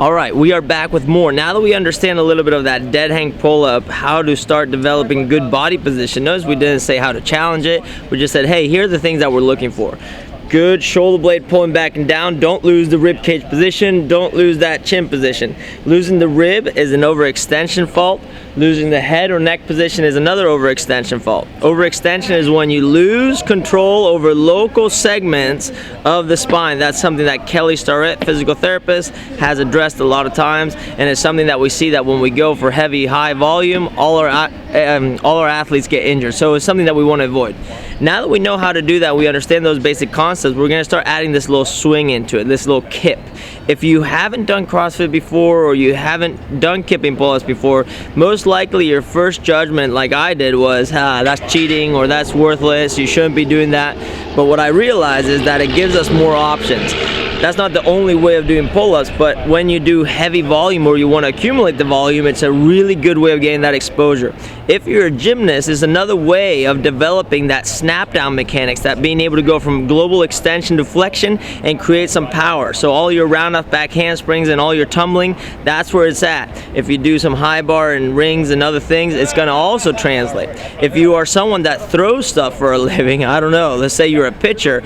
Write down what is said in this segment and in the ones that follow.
All right, we are back with more. Now that we understand a little bit of that dead hang pull-up, how to start developing good body position. Notice we didn't say how to challenge it. We just said, hey, here are the things that we're looking for. Good shoulder blade pulling back and down. Don't lose the rib cage position. Don't lose that chin position. Losing the rib is an overextension fault. Losing the head or neck position is another overextension fault. Overextension is when you lose control over local segments of the spine. That's something that Kelly Starrett, physical therapist, has addressed a lot of times, and it's something that we see that when we go for heavy, high volume, all our athletes get injured. So it's something that we want to avoid. Now that we know how to do that, we understand those basic concepts, we're going to start adding this little swing into it, this little kip. If you haven't done CrossFit before, or you haven't done kipping pull-ups before, most likely your first judgment, like I did, was, that's cheating, or that's worthless, you shouldn't be doing that. But what I realized is that it gives us more options. That's not the only way of doing pull-ups, but when you do heavy volume or you want to accumulate the volume, it's a really good way of getting that exposure. If you're a gymnast, it's another way of developing that snap-down mechanics, that being able to go from global extension to flexion and create some power. So all your round off back handsprings and all your tumbling, that's where it's at. If you do some high bar and rings and other things, it's going to also translate. If you are someone that throws stuff for a living, I don't know, let's say you're a pitcher,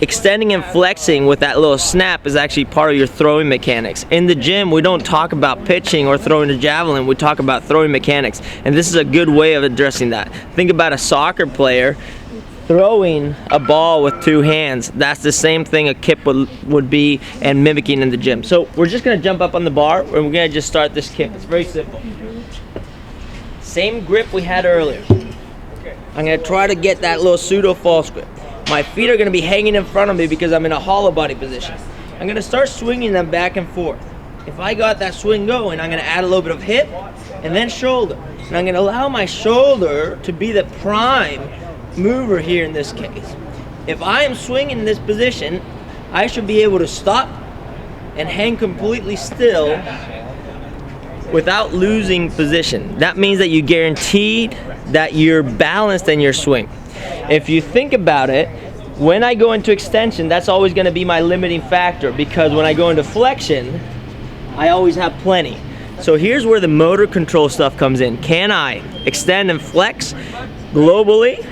extending and flexing with that little snap is actually part of your throwing mechanics. In the gym, we don't talk about pitching or throwing a javelin, we talk about throwing mechanics. And this is a good way of addressing that. Think about a soccer player throwing a ball with two hands. That's the same thing a kip would be and mimicking in the gym. So we're just gonna jump up on the bar and we're gonna just start this kip. It's very simple. Same grip we had earlier. I'm gonna try to get that little pseudo false grip. My feet are going to be hanging in front of me because I'm in a hollow body position. I'm going to start swinging them back and forth. If I got that swing going, I'm going to add a little bit of hip and then shoulder. And I'm going to allow my shoulder to be the prime mover here in this case. If I am swinging in this position, I should be able to stop and hang completely still without losing position. That means that you guaranteed that you're balanced in your swing. If you think about it, when I go into extension, that's always going to be my limiting factor, because when I go into flexion, I always have plenty. So here's where the motor control stuff comes in. Can I extend and flex globally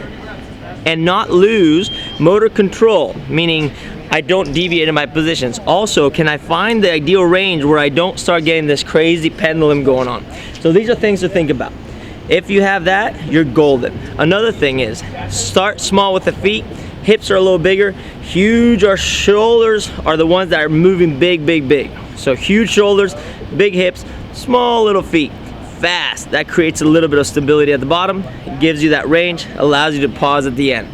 and not lose motor control, meaning I don't deviate in my positions? Also, can I find the ideal range where I don't start getting this crazy pendulum going on? So these are things to think about. If you have that, you're golden. Another thing is, start small with the feet. Hips are a little bigger. Huge, our shoulders are the ones that are moving big, big, big. So huge shoulders, big hips, small little feet. Fast. That creates a little bit of stability at the bottom. It gives you that range, allows you to pause at the end.